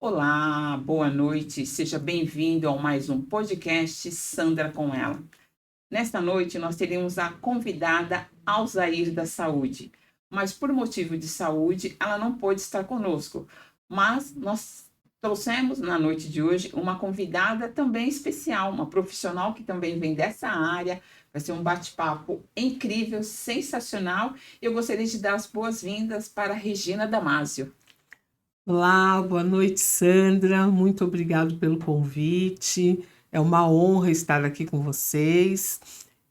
Olá, boa noite, seja bem-vindo ao mais um podcast Sandra com ela. Nesta noite nós teremos a convidada Alzair da Saúde, mas por motivo de saúde ela não pôde estar conosco, mas nós trouxemos na noite de hoje uma convidada também especial, uma profissional que também vem dessa área. Vai ser um bate-papo incrível, sensacional. Eu gostaria de dar as boas-vindas para Regina Damásio. Olá, boa noite, Sandra. Muito obrigado pelo convite. É uma honra estar aqui com vocês.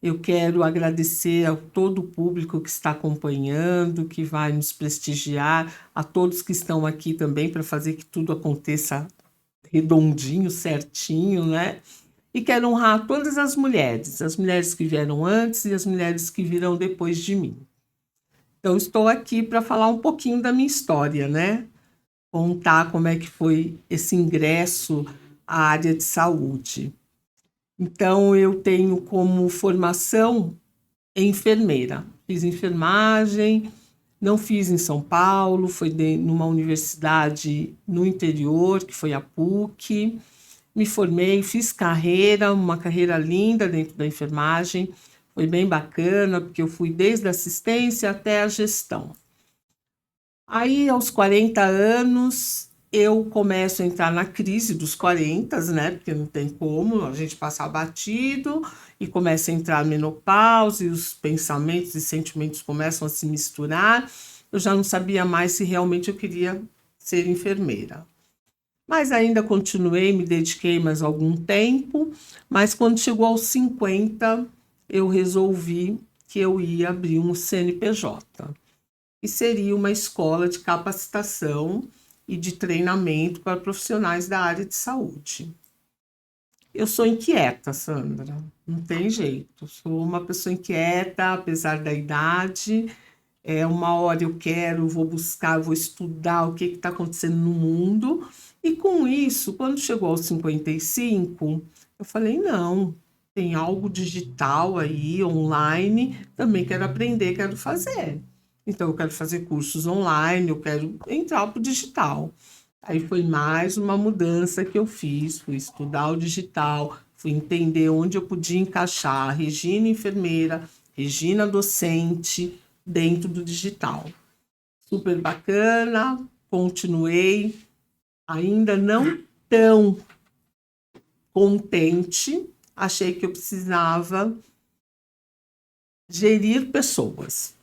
Eu quero agradecer a todo o público que está acompanhando, que vai nos prestigiar, a todos que estão aqui também para fazer que tudo aconteça redondinho, certinho, né? E quero honrar todas as mulheres que vieram antes e as mulheres que virão depois de mim. Então, estou aqui para falar um pouquinho da minha história, né? Contar como é que foi esse ingresso à área de saúde. Então, eu tenho como formação enfermeira. Fiz enfermagem, não fiz em São Paulo, foi numa universidade no interior, que foi a PUC. Me formei, fiz carreira, uma carreira linda dentro da enfermagem. Foi bem bacana, porque eu fui desde a assistência até a gestão. Aí, aos 40 anos, eu começo a entrar na crise dos 40, né? Porque não tem como a gente passar batido e começa a entrar a menopausa e os pensamentos e sentimentos começam a se misturar. Eu já não sabia mais se realmente eu queria ser enfermeira. Mas ainda continuei, me dediquei mais algum tempo, mas quando chegou aos 50, eu resolvi que eu ia abrir um CNPJ e seria uma escola de capacitação e de treinamento para profissionais da área de saúde. Eu sou inquieta, Sandra, não tem jeito. Sou uma pessoa inquieta, apesar da idade. Uma hora eu quero, vou buscar, vou estudar o que está acontecendo no mundo. E com isso, quando chegou aos 55, eu falei: não, tem algo digital aí, online, também quero aprender, quero fazer. Então, eu quero fazer cursos online, eu quero entrar para o digital. Aí foi mais uma mudança que eu fiz, fui estudar o digital, fui entender onde eu podia encaixar a Regina enfermeira, Regina docente, dentro do digital. Super bacana, continuei, ainda não tão contente, achei que eu precisava gerir pessoas.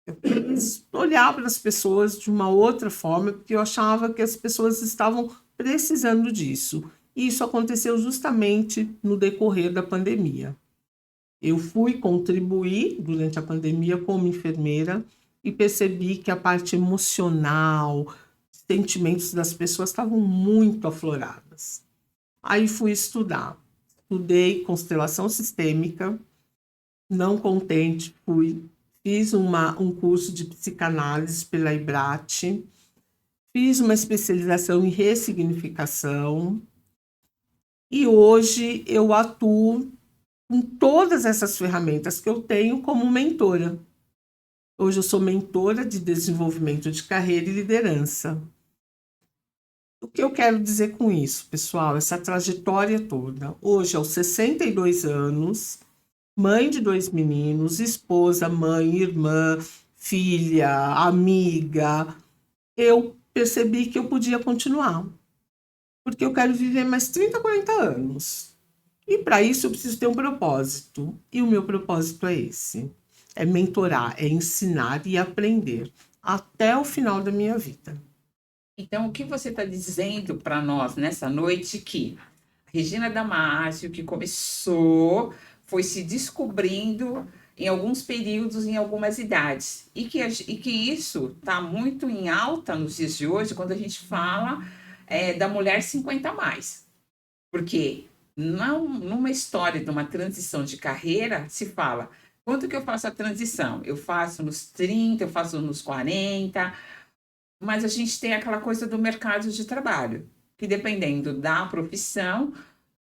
Eu quis olhar para as pessoas de uma outra forma, porque eu achava que as pessoas estavam precisando disso. E isso aconteceu justamente no decorrer da pandemia. Eu fui contribuir durante a pandemia como enfermeira e percebi que a parte emocional, sentimentos das pessoas estavam muito afloradas. Aí fui estudar. Estudei constelação sistêmica, não contente, fiz um curso de psicanálise pela IBRAT, fiz uma especialização em ressignificação e hoje eu atuo com todas essas ferramentas que eu tenho como mentora. Hoje eu sou mentora de desenvolvimento de carreira e liderança. O que eu quero dizer com isso, pessoal? Essa trajetória toda. Hoje, aos 62 anos, mãe de 2 meninos, esposa, mãe, irmã, filha, amiga, eu percebi que eu podia continuar. Porque eu quero viver mais 30, 40 anos. E para isso eu preciso ter um propósito. E o meu propósito é esse: é mentorar, é ensinar e aprender até o final da minha vida. Então, o que você está dizendo para nós nessa noite que Regina Damásio, que começou, foi se descobrindo em alguns períodos, em algumas idades, e que isso está muito em alta nos dias de hoje, quando a gente fala da mulher 50 a mais. Porque não, numa história de uma transição de carreira, se fala, quanto que eu faço a transição? Eu faço nos 30, eu faço nos 40, mas a gente tem aquela coisa do mercado de trabalho, que dependendo da profissão,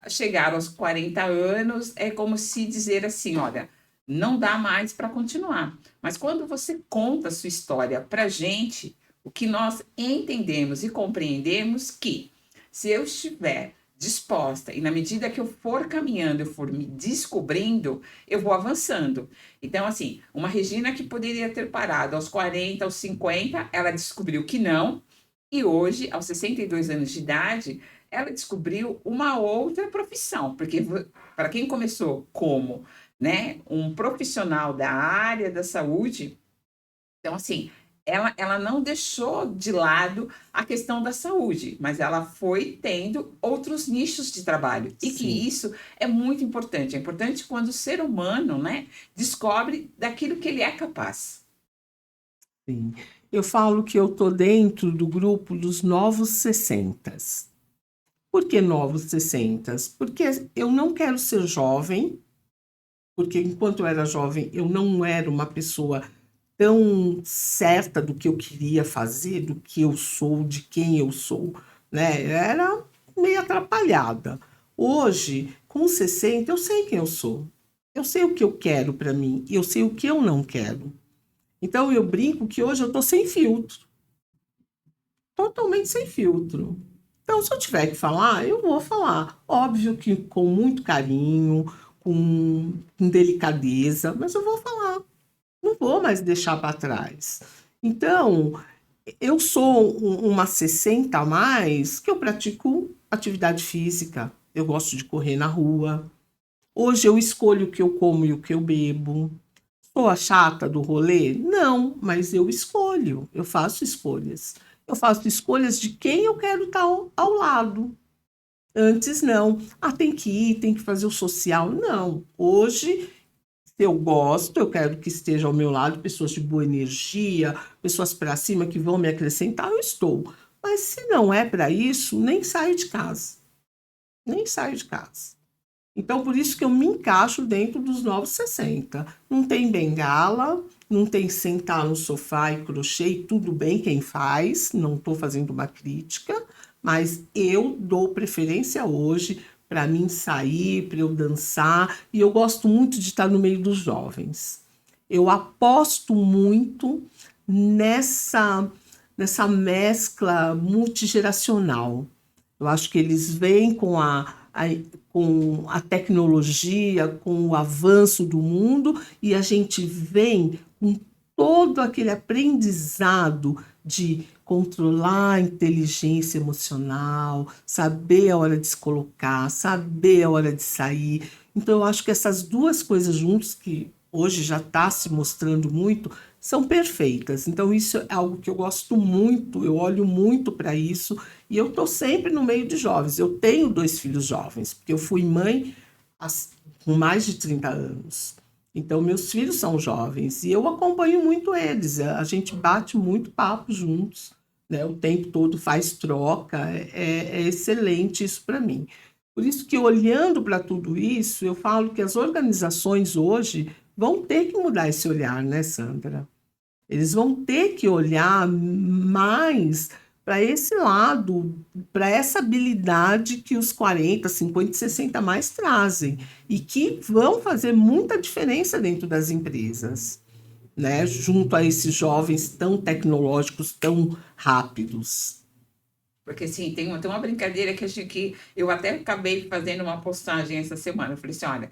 chegar aos 40 anos é como se dizer assim: olha, não dá mais para continuar. Mas quando você conta a sua história para a gente, O que nós entendemos e compreendemos que, se eu estiver disposta e na medida que eu for caminhando, eu for me descobrindo, eu vou avançando. Então, assim, uma Regina que poderia ter parado aos 40, aos 50, ela descobriu que não, e hoje, aos 62 anos de idade, ela descobriu uma outra profissão, porque para quem começou como, né, um profissional da área da saúde, então, assim, ela não deixou de lado a questão da saúde, mas ela foi tendo outros nichos de trabalho. E que Sim, isso é muito importante. É importante quando o ser humano, né, descobre daquilo que ele é capaz. sim. Eu falo que eu tô dentro do grupo dos novos 60. Por que novos 60? Porque eu não quero ser jovem, porque enquanto eu era jovem eu não era uma pessoa tão certa do que eu queria fazer, do que eu sou, de quem eu sou, né? Era meio atrapalhada. Hoje, com 60, eu sei quem eu sou. Eu sei o que eu quero para mim e eu sei o que eu não quero. Então eu brinco que hoje eu tô sem filtro, totalmente sem filtro. Então, se eu tiver que falar, eu vou falar. Óbvio que com muito carinho, com delicadeza, mas eu vou falar. Não vou mais deixar para trás. Então, eu sou uma 60 a mais que eu pratico atividade física. Eu gosto de correr na rua. Hoje eu escolho o que eu como e o que eu bebo. Sou a chata do rolê? Não, mas eu escolho. Eu faço escolhas. Eu faço escolhas de quem eu quero estar ao lado. Antes não. Ah, tem que ir, tem que fazer o social. Não. Hoje se eu gosto, eu quero que esteja ao meu lado pessoas de boa energia, pessoas para cima que vão me acrescentar, eu estou. Mas se não é para isso, nem saio de casa. Nem saio de casa. Então, por isso que eu me encaixo dentro dos novos 60. Não tem bengala, não tem sentar no sofá e crochê, e tudo bem quem faz, não estou fazendo uma crítica, mas eu dou preferência hoje para mim sair, para eu dançar, e eu gosto muito de estar no meio dos jovens. Eu aposto muito nessa, nessa mescla multigeracional. Eu acho que eles vêm com a tecnologia, com o avanço do mundo, e a gente vem com todo aquele aprendizado de controlar a inteligência emocional, saber a hora de se colocar, saber a hora de sair. Então, eu acho que essas duas coisas juntas, que hoje já está se mostrando muito, são perfeitas. Então, isso é algo que eu gosto muito, eu olho muito para isso, e eu estou sempre no meio de jovens. Eu tenho 2 filhos jovens, porque eu fui mãe com mais de 30 anos. Então, meus filhos são jovens e eu acompanho muito eles. A gente bate muito papo juntos, né? O tempo todo faz troca. É excelente isso para mim. Por isso que, olhando para tudo isso, eu falo que as organizações hoje vão ter que mudar esse olhar, né, Sandra? Eles vão ter que olhar mais para esse lado, para essa habilidade que os 40, 50 e 60 mais trazem e que vão fazer muita diferença dentro das empresas, né? Junto a esses jovens tão tecnológicos, tão rápidos. Porque, assim, tem uma brincadeira que, acho que eu até acabei fazendo uma postagem essa semana. Eu falei assim, olha,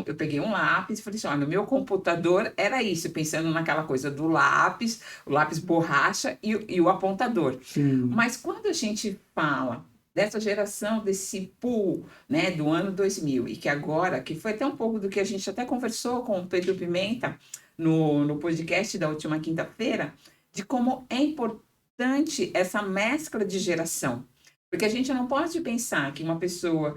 eu peguei um lápis e falei assim, olha, o meu computador era isso, pensando naquela coisa do lápis, o lápis borracha e o apontador. Sim, Mas quando a gente fala dessa geração, desse pool, né, do ano 2000, e que agora, que foi até um pouco do que a gente até conversou com o Pedro Pimenta no podcast da última quinta-feira, de como é importante essa mescla de geração. Porque a gente não pode pensar que uma pessoa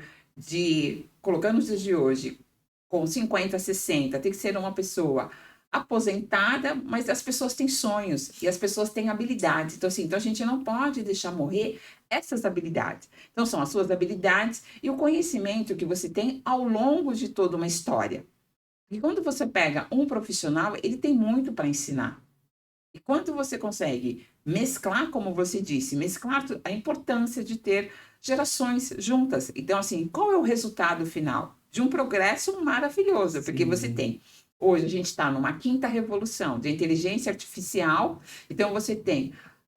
colocando os dias de hoje, com 50, 60, tem que ser uma pessoa aposentada, mas as pessoas têm sonhos e as pessoas têm habilidades. Então, assim, então a gente não pode deixar morrer essas habilidades. Então, são as suas habilidades e o conhecimento que você tem ao longo de toda uma história. E quando você pega um profissional, ele tem muito para ensinar. E quando você consegue mesclar, como você disse, mesclar a importância de ter gerações juntas. Então, assim, qual é o resultado final? De um progresso maravilhoso, porque você sim, tem. Hoje a gente está numa quinta revolução de inteligência artificial, então você tem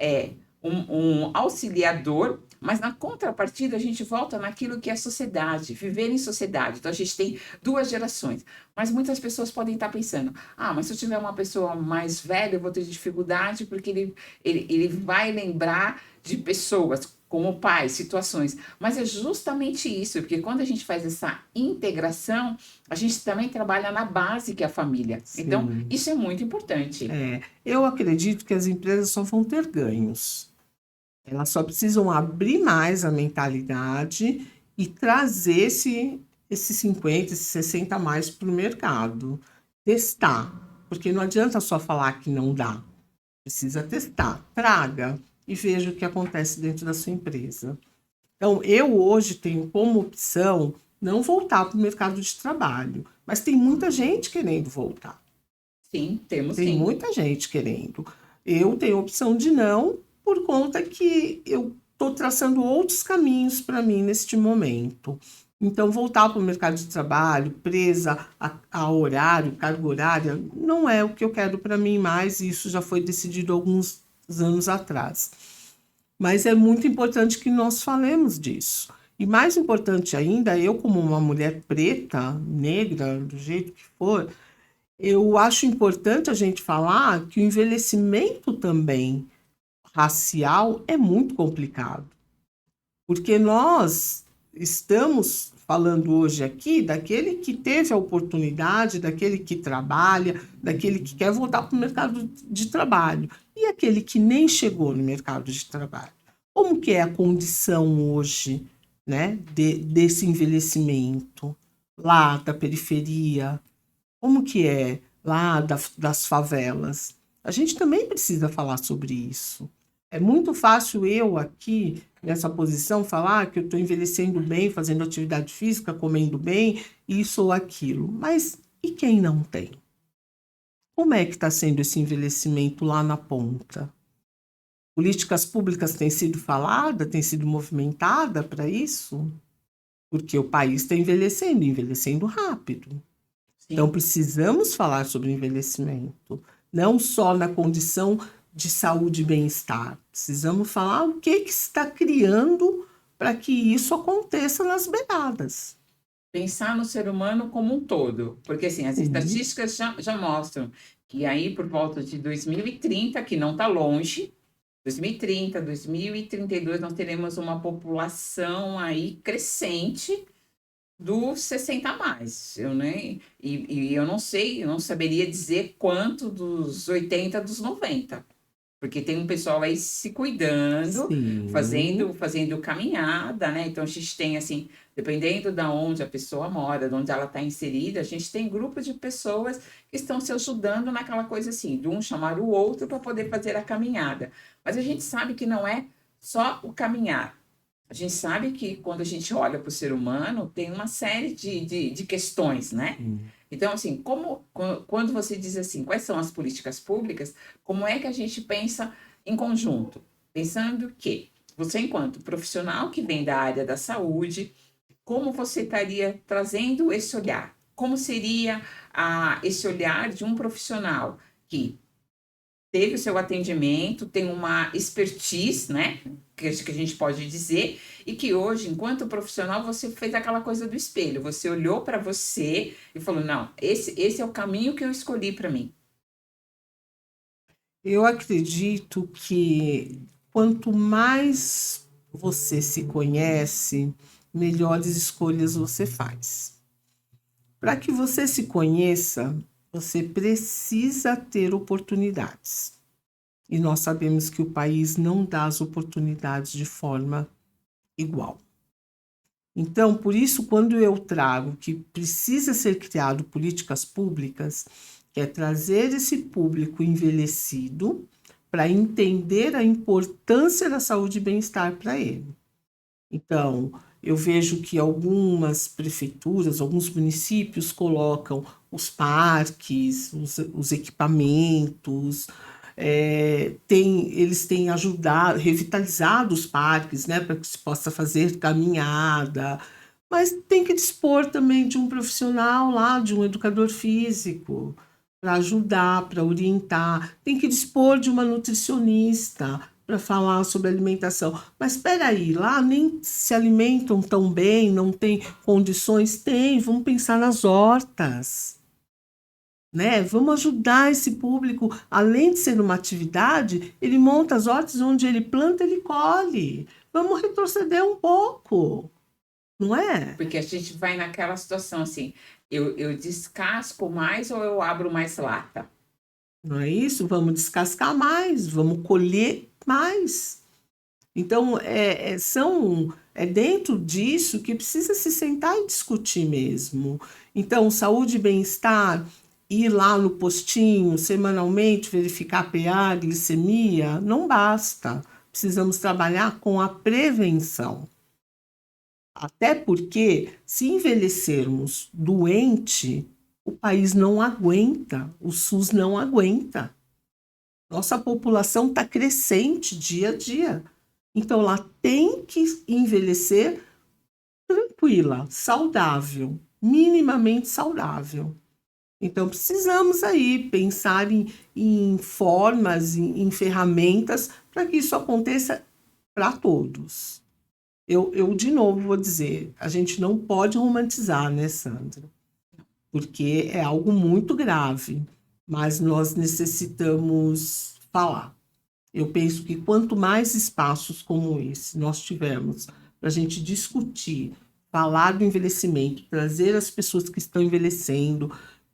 é um auxiliador, mas na contrapartida a gente volta naquilo que é sociedade, viver em sociedade. Então a gente tem duas gerações. Mas muitas pessoas podem estar pensando: ah, mas se eu tiver uma pessoa mais velha, eu vou ter dificuldade porque ele vai lembrar de pessoas como pais, situações. Mas é justamente isso, porque quando a gente faz essa integração, a gente também trabalha na base que é a família. Então, Sim. isso é muito importante. Eu acredito que as empresas só vão ter ganhos. Elas só precisam abrir mais a mentalidade e trazer esses 50, esses 60 a mais para o mercado. Testar, porque não adianta só falar que não dá. Precisa testar, traga e veja o que acontece dentro da sua empresa. Então, eu hoje tenho como opção não voltar para o mercado de trabalho, mas tem muita gente querendo voltar. Sim, temos Tem sim. muita gente querendo. Eu tenho a opção de não, por conta que eu estou traçando outros caminhos para mim neste momento. Então, voltar para o mercado de trabalho, presa a horário, carga horária, não é o que eu quero para mim mais, e isso já foi decidido alguns anos atrás. Mas é muito importante que nós falemos disso. E mais importante ainda, eu como uma mulher preta, negra, do jeito que for, eu acho importante a gente falar que o envelhecimento também racial é muito complicado, porque nós estamos falando hoje aqui daquele que teve a oportunidade, daquele que trabalha, daquele que quer voltar para o mercado de trabalho, e aquele que nem chegou no mercado de trabalho. Como que é a condição hoje, né, desse envelhecimento lá da periferia? Como que é lá das favelas? A gente também precisa falar sobre isso. É muito fácil eu aqui, nessa posição, falar que eu estou envelhecendo bem, fazendo atividade física, comendo bem, isso ou aquilo. Mas e quem não tem? Como é que está sendo esse envelhecimento lá na ponta? Políticas públicas têm sido faladas, têm sido movimentada para isso? Porque o país está envelhecendo, envelhecendo rápido. Então, Sim. precisamos falar sobre envelhecimento, não só na condição de saúde e bem-estar. Precisamos falar o que está criando para que isso aconteça nas beiradas. Pensar no ser humano como um todo, porque assim, as Sim, estatísticas já mostram que aí por volta de 2030, que não está longe, 2030, 2032, nós teremos uma população aí crescente dos 60 a mais. E eu não sei, eu não saberia dizer quanto dos 80, dos 90. Porque tem um pessoal aí se cuidando, sim, fazendo caminhada, né? Então a gente tem assim, dependendo da onde a pessoa mora, de onde ela está inserida, a gente tem grupos de pessoas que estão se ajudando naquela coisa assim, de um chamar o outro para poder fazer a caminhada. Mas a gente sabe que não é só o caminhar. A gente sabe que quando a gente olha para o ser humano, tem uma série de questões, né? sim. Então, assim, quando você diz assim, quais são as políticas públicas, como é que a gente pensa em conjunto? Pensando que você, enquanto profissional que vem da área da saúde, como você estaria trazendo esse olhar? Como seria esse olhar de um profissional que teve o seu atendimento, tem uma expertise, né? Que a gente pode dizer, e que hoje, enquanto profissional, você fez aquela coisa do espelho. Você olhou para você e falou: não, esse é o caminho que eu escolhi para mim. Eu acredito que quanto mais você se conhece, melhores escolhas você faz. Para que você se conheça, você precisa ter oportunidades. E nós sabemos que o país não dá as oportunidades de forma igual. Então, por isso, quando eu trago que precisa ser criado políticas públicas, que é trazer esse público envelhecido para entender a importância da saúde e bem-estar para ele. Então, eu vejo que algumas prefeituras, alguns municípios colocam os parques, os equipamentos, eles têm ajudado, revitalizado os parques, né, para que se possa fazer caminhada, mas tem que dispor também de um profissional lá, de um educador físico, para ajudar, para orientar, tem que dispor de uma nutricionista para falar sobre alimentação. Mas espera aí, lá nem se alimentam tão bem, não tem condições? Tem, vamos pensar nas hortas, né? Vamos ajudar esse público. Além de ser uma atividade, ele monta as hortas onde ele planta, ele colhe. Vamos retroceder um pouco, não é? Porque a gente vai naquela situação assim, eu descasco mais ou eu abro mais lata? Não é isso? Vamos descascar mais, vamos colher mais. Então, é dentro disso que precisa se sentar e discutir mesmo. Então, saúde e bem-estar, ir lá no postinho semanalmente, verificar a pH, glicemia, não basta. Precisamos trabalhar com a prevenção. Até porque, se envelhecermos doente, o país não aguenta, o SUS não aguenta. Nossa população está crescente dia a dia. Então, ela tem que envelhecer tranquila, saudável, minimamente saudável. Então, precisamos aí pensar em formas, em ferramentas para que isso aconteça para todos. Eu, de novo, vou dizer, a gente não pode romantizar, né, Sandra? Porque é algo muito grave, mas nós necessitamos falar. Eu penso que quanto mais espaços como esse nós tivermos para a gente discutir, falar do envelhecimento, trazer as pessoas que estão envelhecendo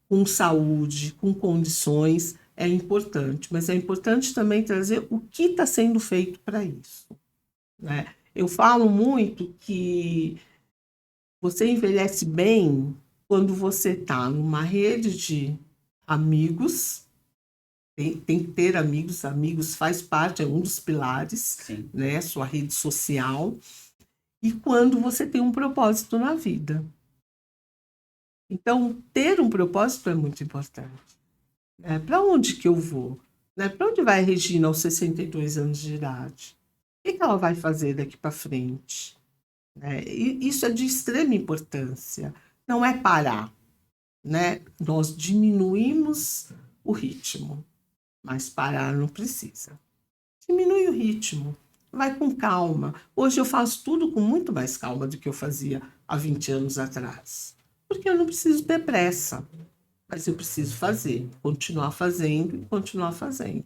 com saúde, com condições, é importante. Mas é importante também trazer o que está sendo feito para isso, né? Eu falo muito que você envelhece bem quando você está numa rede de amigos. Tem que ter amigos, amigos faz parte, é um dos pilares, Sim. né? Sua rede social. E quando você tem um propósito na vida. Então, ter um propósito é muito importante. Né? Para onde que eu vou? Né? Para onde vai a Regina aos 62 anos de idade? O que ela vai fazer daqui para frente? Né? E isso é de extrema importância. Não é parar. Né? Nós diminuímos o ritmo. Mas parar não precisa. Diminui o ritmo, vai com calma. Hoje eu faço tudo com muito mais calma do que eu fazia há 20 anos atrás. Porque eu não preciso ter pressa, mas eu preciso fazer, continuar fazendo e continuar fazendo.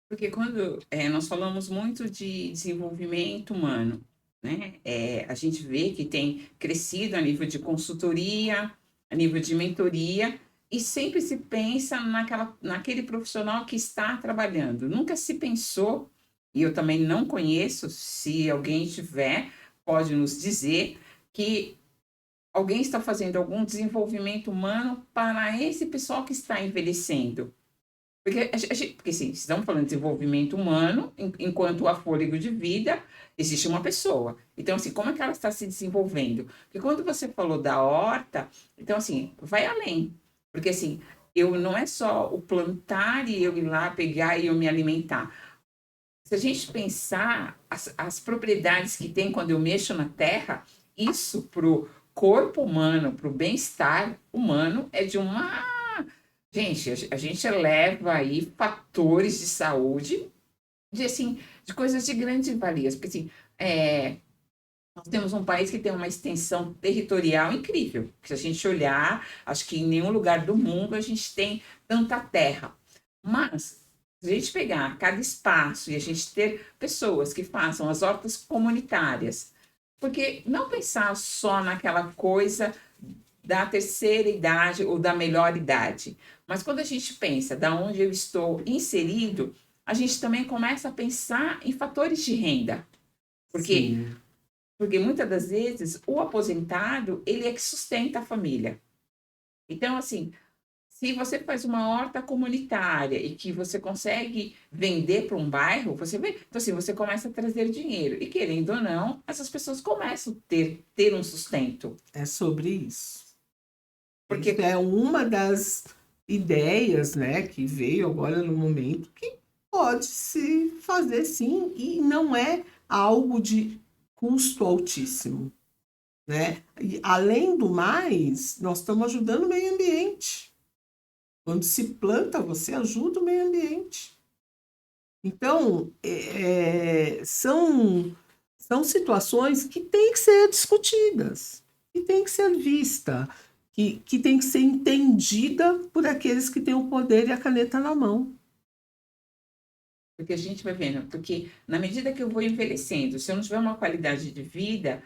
Porque quando nós falamos muito de desenvolvimento humano, né? A gente vê que tem crescido a nível de consultoria, a nível de mentoria, e sempre se pensa naquele profissional que está trabalhando. Nunca se pensou, e eu também não conheço, se alguém tiver, pode nos dizer, que alguém está fazendo algum desenvolvimento humano para esse pessoal que está envelhecendo. Porque assim, estamos falando de desenvolvimento humano, enquanto há fôlego de vida, existe uma pessoa. Então, assim, como é que ela está se desenvolvendo? Porque quando você falou da horta, então, assim, vai além. Porque, assim, eu não é só o plantar e eu ir lá pegar e eu me alimentar. Se a gente pensar as propriedades que tem quando eu mexo na terra, isso para o corpo humano, para o bem-estar humano, é de uma. Gente, a gente eleva aí fatores de saúde, assim, de coisas de grandes valias. Porque, assim, nós temos um país que tem uma extensão territorial incrível. Se a gente olhar, acho que em nenhum lugar do mundo a gente tem tanta terra. Mas, se a gente pegar cada espaço e a gente ter pessoas que façam as hortas comunitárias, porque não pensar só naquela coisa da terceira idade ou da melhor idade, mas quando a gente pensa da onde eu estou inserido, a gente também começa a pensar em fatores de renda. Porque, Sim. porque muitas das vezes o aposentado, ele é que sustenta a família. Então, assim, se você faz uma horta comunitária e que você consegue vender para um bairro, você vê, então assim, você começa a trazer dinheiro. E querendo ou não, essas pessoas começam a ter um sustento. É sobre isso. Isso Porque é uma das ideias, né, que veio agora no momento que pode se fazer sim e não é algo de custo altíssimo, né? E além do mais, nós estamos ajudando o meio ambiente. Quando se planta, você ajuda o meio ambiente. Então, são situações que têm que ser discutidas, que têm que ser vistas, que têm que ser entendida por aqueles que têm o poder e a caneta na mão. Porque a gente vai vendo, porque na medida que eu vou envelhecendo, se eu não tiver uma qualidade de vida,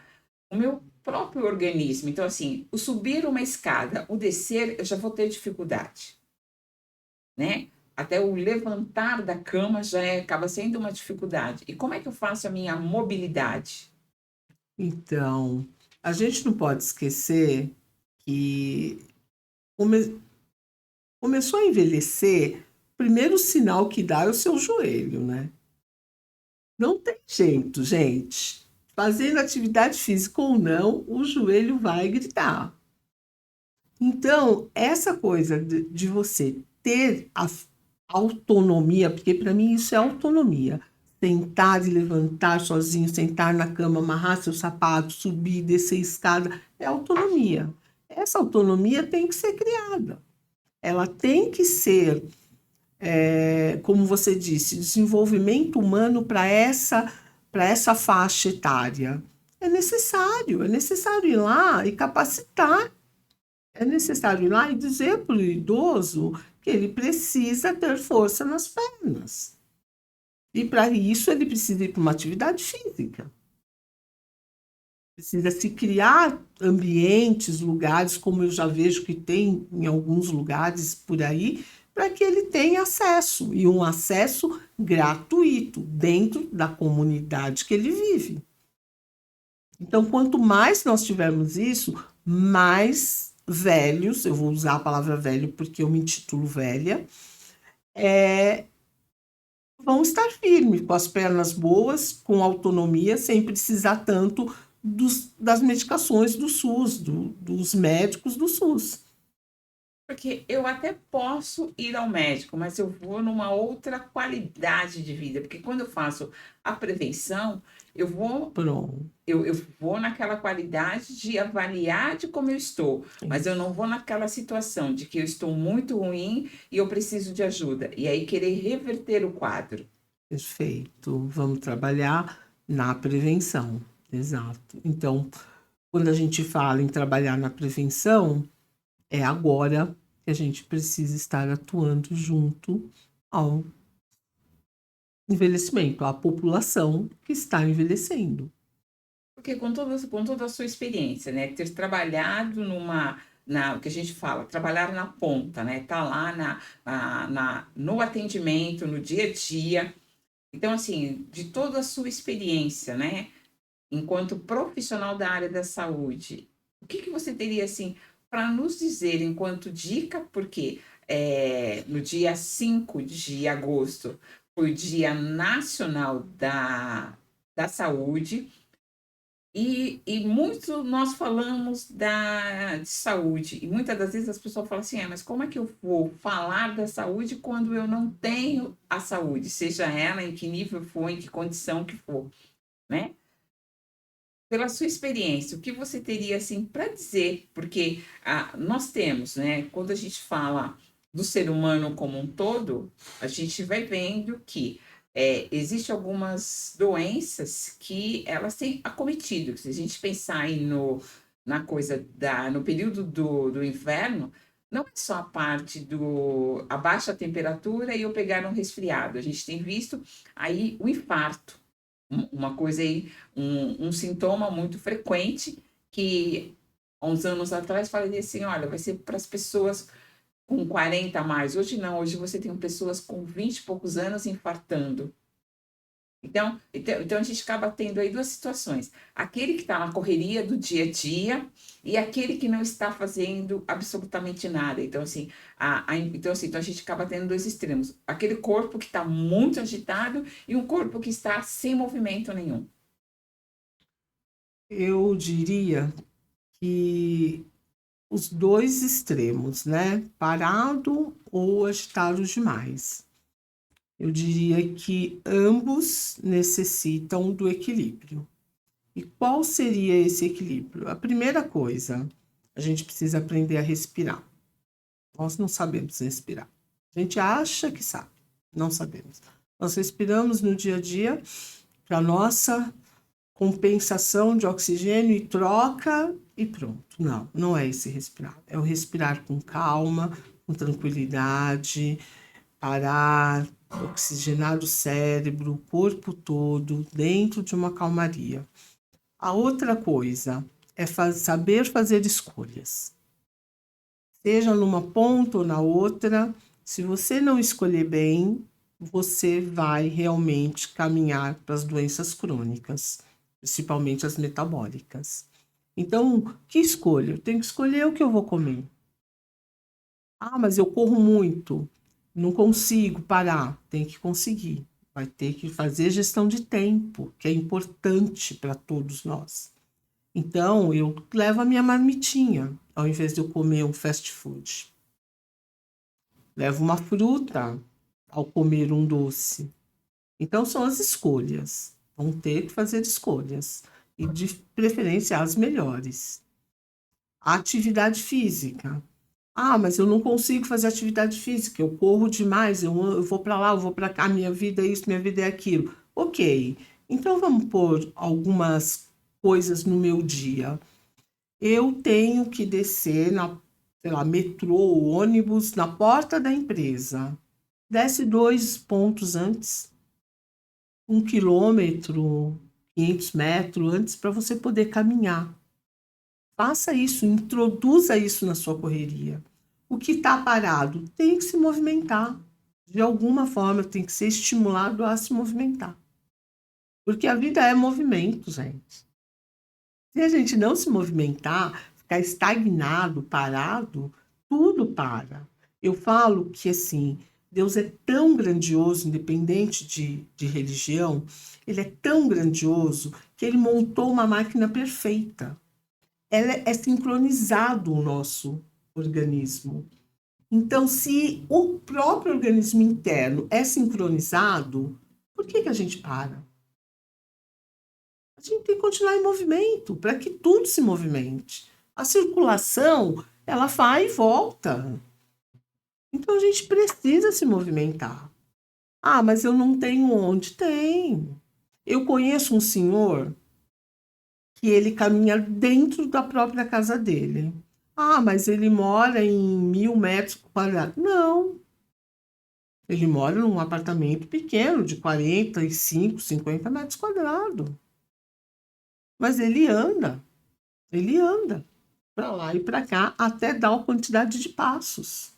o meu próprio organismo, então assim, o subir uma escada, o descer, eu já vou ter dificuldade, né? Até o levantar da cama acaba sendo uma dificuldade. E como é que eu faço a minha mobilidade? Então, a gente não pode esquecer que come- começou a envelhecer, o primeiro sinal que dá é o seu joelho, né? Não tem jeito, gente. Fazendo atividade física ou não, o joelho vai gritar. Então, essa coisa de você ter a autonomia, porque para mim isso é autonomia. Sentar e levantar sozinho, sentar na cama, amarrar seu sapato, subir, descer escada, é autonomia. Essa autonomia tem que ser criada. Ela tem que ser, como você disse, desenvolvimento humano para essa faixa etária. É necessário ir lá e capacitar, é necessário ir lá e dizer para o idoso que ele precisa ter força nas pernas. E para isso ele precisa ir para uma atividade física. Precisa se criar ambientes, lugares, como eu já vejo que tem em alguns lugares por aí, para que ele tenha acesso, e um acesso gratuito dentro da comunidade que ele vive. Então, quanto mais nós tivermos isso, mais velhos, eu vou usar a palavra velho porque eu me intitulo velha, vão estar firmes, com as pernas boas, com autonomia, sem precisar tanto das medicações do SUS, dos médicos do SUS. Porque eu até posso ir ao médico, mas eu vou numa outra qualidade de vida. Porque quando eu faço a prevenção, eu vou Pronto. eu vou naquela qualidade de avaliar de como eu estou, mas eu não vou naquela situação de que eu estou muito ruim e eu preciso de ajuda. E aí querer reverter o quadro. Perfeito. Vamos trabalhar na prevenção. Exato. Então, quando a gente fala em trabalhar na prevenção, é agora que a gente precisa estar atuando junto ao envelhecimento, à população que está envelhecendo. Porque com toda a sua experiência, né, ter trabalhado o que a gente fala, trabalhar na ponta, né, tá lá no atendimento, no dia a dia. Então, assim, de toda a sua experiência, né, enquanto profissional da área da saúde, o que que você teria, assim, para nos dizer enquanto dica? Porque no dia 5 de agosto foi o Dia Nacional da Saúde, e muito nós falamos de saúde, e muitas das vezes as pessoas falam assim: mas como é que eu vou falar da saúde quando eu não tenho a saúde, seja ela em que nível for, em que condição que for, né? Pela sua experiência, o que você teria assim para dizer? Porque nós temos, né? Quando a gente fala do ser humano como um todo, a gente vai vendo que existe algumas doenças que elas têm acometido. Se a gente pensar aí na coisa no período do inverno, não é só a parte do a baixa temperatura e eu pegar um resfriado. A gente tem visto aí o infarto, uma coisa aí, um sintoma muito frequente que há uns anos atrás falaria assim: olha, vai ser para as pessoas com 40 a mais. Hoje não, hoje você tem pessoas com 20 e poucos anos infartando. Então a gente acaba tendo aí duas situações: aquele que está na correria do dia a dia e aquele que não está fazendo absolutamente nada. Então a gente acaba tendo dois extremos: aquele corpo que está muito agitado e um corpo que está sem movimento nenhum. Eu diria que os dois extremos, né? Parado ou agitado demais. Eu diria que ambos necessitam do equilíbrio. E qual seria esse equilíbrio? A primeira coisa, a gente precisa aprender a respirar. Nós não sabemos respirar. A gente acha que sabe, não sabemos. Nós respiramos no dia a dia para nossa compensação de oxigênio e troca e pronto. Não, não é esse respirar. É o respirar com calma, com tranquilidade, parar, oxigenar o cérebro, o corpo todo, dentro de uma calmaria. A outra coisa é saber fazer escolhas. Seja numa ponta ou na outra, se você não escolher bem, você vai realmente caminhar para as doenças crônicas, principalmente as metabólicas. Então, que escolha? Eu tenho que escolher o que eu vou comer. Ah, mas eu corro muito, não consigo parar. Tem que conseguir. Vai ter que fazer gestão de tempo, que é importante para todos nós. Então, eu levo a minha marmitinha, ao invés de eu comer um fast food. Levo uma fruta ao comer um doce. Então, são as escolhas. Vão ter que fazer escolhas. E, de preferência, as melhores. A atividade física. Ah, mas eu não consigo fazer atividade física. Eu corro demais. Eu vou para lá, eu vou para cá. Minha vida é isso, minha vida é aquilo. Ok. Então, vamos pôr algumas coisas no meu dia. Eu tenho que descer sei lá, metrô ou ônibus na porta da empresa. Desce 2 pontos antes, 1 quilômetro, 500 metros antes, para você poder caminhar. Faça isso, introduza isso na sua correria. O que está parado tem que se movimentar. De alguma forma, tem que ser estimulado a se movimentar. Porque a vida é movimento, gente. Se a gente não se movimentar, ficar estagnado, parado, tudo para. Eu falo que, assim, Deus é tão grandioso, independente de religião, ele é tão grandioso que ele montou uma máquina perfeita. É sincronizado o nosso organismo. Então, se o próprio organismo interno é sincronizado, por que a gente para? A gente tem que continuar em movimento, para que tudo se movimente. A circulação, ela vai e volta. Então, a gente precisa se movimentar. Ah, mas eu não tenho onde? Tem. Eu conheço um senhor que ele caminha dentro da própria casa dele. Ah, mas ele mora em 1.000 metros quadrados. Não. Ele mora num apartamento pequeno, de 45, 50 metros quadrados. Mas ele anda para lá e para cá até dar a quantidade de passos.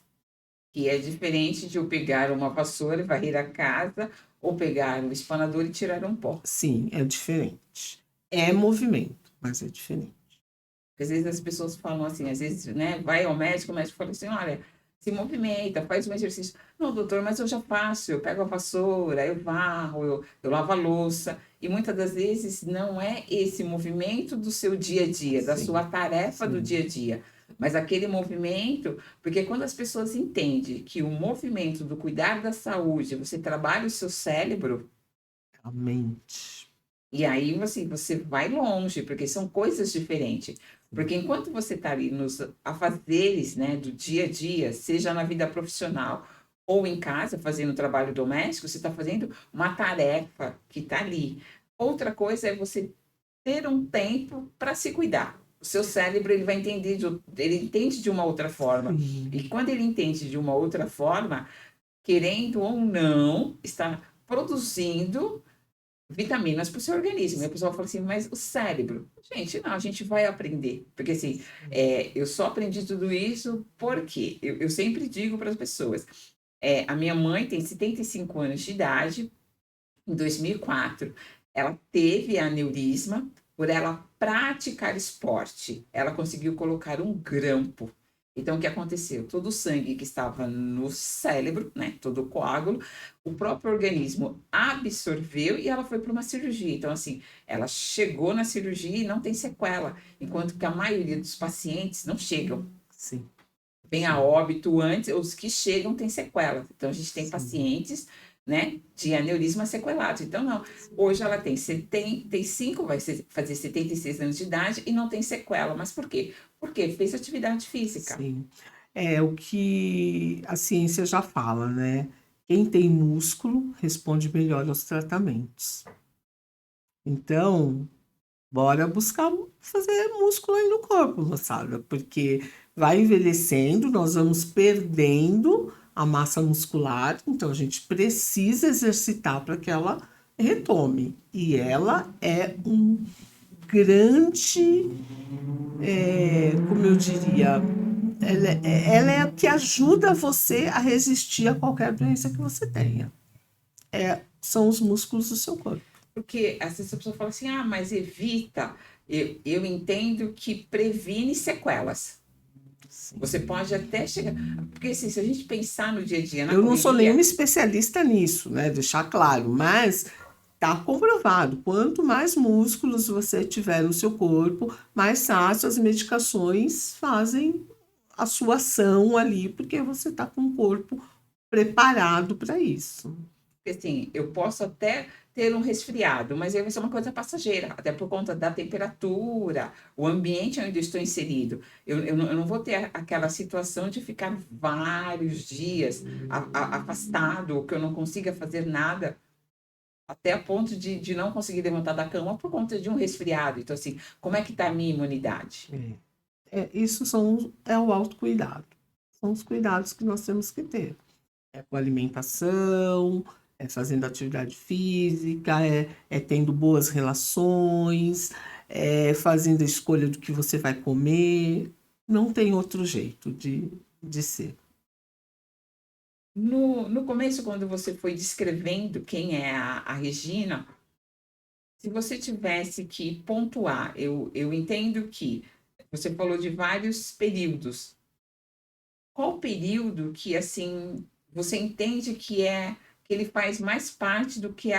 Que é diferente de eu pegar uma vassoura e varrer a casa, ou pegar o espanador e tirar um pó. Sim, é diferente. É movimento, mas é diferente. Às vezes as pessoas falam assim, às vezes, né, vai ao médico, o médico fala assim, olha, se movimenta, faz um exercício. Não, doutor, mas eu já faço, eu pego a vassoura, eu varro, eu lavo a louça. E muitas das vezes não é esse movimento do seu dia a dia, da sua tarefa do dia a dia, mas aquele movimento, porque quando as pessoas entendem que o movimento do cuidar da saúde, você trabalha o seu cérebro, A mente. e aí você vai longe, porque são coisas diferentes. Porque enquanto você está ali nos afazeres, né, do dia a dia, seja na vida profissional ou em casa, fazendo trabalho doméstico, você está fazendo uma tarefa que está ali. Outra coisa é você ter um tempo para se cuidar. O seu cérebro ele vai entender, ele entende de uma outra forma. E quando ele entende de uma outra forma, querendo ou não, está produzindo vitaminas para o seu organismo. E a pessoa fala assim, mas o cérebro? Gente, não, a gente vai aprender. Porque assim, eu só aprendi tudo isso porque eu sempre digo para as pessoas, a minha mãe tem 75 anos de idade, em 2004, ela teve aneurisma, por ela praticar esporte, ela conseguiu colocar um grampo. Então, o que aconteceu? Todo o sangue que estava no cérebro, né, todo o coágulo, o próprio organismo absorveu e ela foi para uma cirurgia. Então, assim, ela chegou na cirurgia e não tem sequela, enquanto que a maioria dos pacientes não chegam. Sim. Vem a óbito antes, os que chegam têm sequela. Então, a gente tem Sim. pacientes, né, de aneurisma sequelado. Então, não. Hoje ela tem 75, vai fazer 76 anos de idade e não tem sequela. Mas por quê? Porque fez atividade física. Sim. É o que a ciência já fala, né? quem tem músculo responde melhor aos tratamentos. Então, bora buscar fazer músculo aí no corpo, moçada, porque vai envelhecendo, nós vamos perdendo a massa muscular, então a gente precisa exercitar para que ela retome. E ela é um grande, como eu diria, ela é a que ajuda você a resistir a qualquer doença que você tenha. São os músculos do seu corpo. Porque às vezes a pessoa fala assim, ah, mas evita. Eu entendo que previne sequelas. Sim. Você pode até chegar. Porque assim, se a gente pensar no dia a dia, na Eu não sou correria, nenhuma especialista nisso, né? Deixar claro, mas tá comprovado. Quanto mais músculos você tiver no seu corpo, mais fácil as medicações fazem a sua ação ali, porque você está com o corpo preparado para isso. assim, eu posso até ter um resfriado, mas aí vai ser uma coisa passageira, até por conta da temperatura, o ambiente onde eu estou inserido. Eu não vou ter aquela situação de ficar vários dias afastado, ou que eu não consiga fazer nada, até a ponto de não conseguir levantar da cama por conta de um resfriado. Então, assim, como é que está a minha imunidade? Isso é o autocuidado. São os cuidados que nós temos que ter. É com alimentação, é fazendo atividade física, é tendo boas relações, é fazendo a escolha do que você vai comer. Não tem outro jeito de ser. No começo, quando você foi descrevendo quem é a Regina, se você tivesse que pontuar, eu entendo que você falou de vários períodos. Qual período que, assim, você entende que ele faz mais parte do que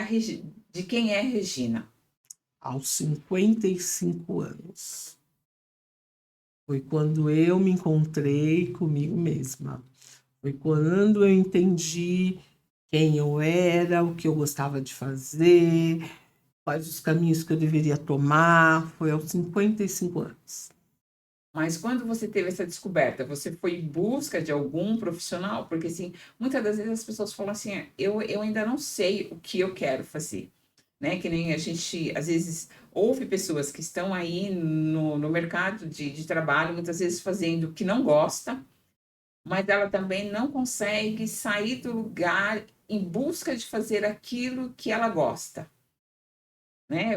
de quem é a Regina? Aos 55 anos. Foi quando eu me encontrei comigo mesma. Foi quando eu entendi quem eu era, o que eu gostava de fazer, quais os caminhos que eu deveria tomar. Foi aos 55 anos. Mas quando você teve essa descoberta, você foi em busca de algum profissional? Porque, assim, muitas das vezes as pessoas falam assim, eu ainda não sei o que eu quero fazer, né? Que nem a gente, às vezes, ouve pessoas que estão aí no mercado de trabalho, muitas vezes fazendo o que não gosta, mas ela também não consegue sair do lugar em busca de fazer aquilo que ela gosta, né?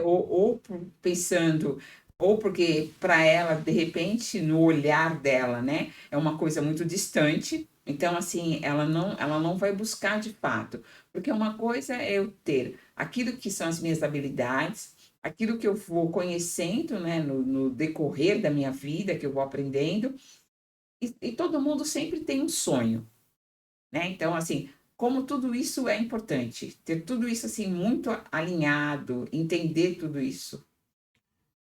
Pensando, ou porque para ela, de repente, no olhar dela, né, é uma coisa muito distante. Então, assim, ela não vai buscar de fato, porque uma coisa é eu ter aquilo que são as minhas habilidades, aquilo que eu vou conhecendo, né, no decorrer da minha vida, que eu vou aprendendo, e todo mundo sempre tem um sonho, né? Então, assim, como tudo isso é importante, ter tudo isso assim muito alinhado, entender tudo isso.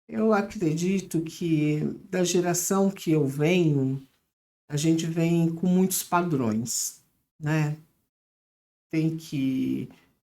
Eu acredito que da geração que eu venho, a gente vem com muitos padrões, né? Tem que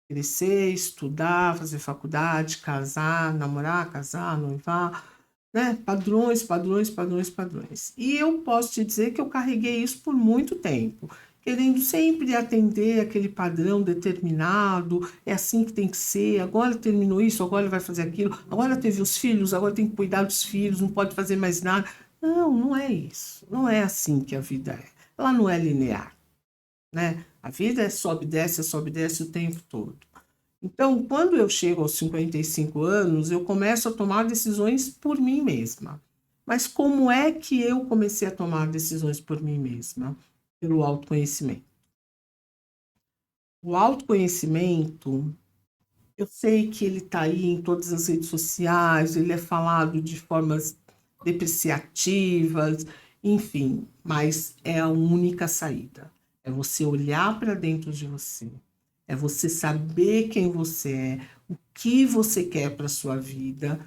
crescer, estudar, fazer faculdade, casar, namorar, casar, noivar, né? Padrões, padrões, padrões, padrões. E eu posso te dizer que eu carreguei isso por muito tempo, querendo sempre atender aquele padrão determinado, é assim que tem que ser, agora terminou isso, agora vai fazer aquilo, agora teve os filhos, agora tem que cuidar dos filhos, não pode fazer mais nada. Não, não é isso. Não é assim que a vida é. Ela não é linear, né? A vida é sobe e desce o tempo todo. Então, quando eu chego aos 55 anos, eu começo a tomar decisões por mim mesma. Mas como é que eu comecei a tomar decisões por mim mesma? Pelo autoconhecimento. O autoconhecimento, eu sei que ele está aí em todas as redes sociais, ele é falado de formas depreciativas, enfim, mas é a única saída. É você olhar para dentro de você. É você saber quem você é, o que você quer para sua vida,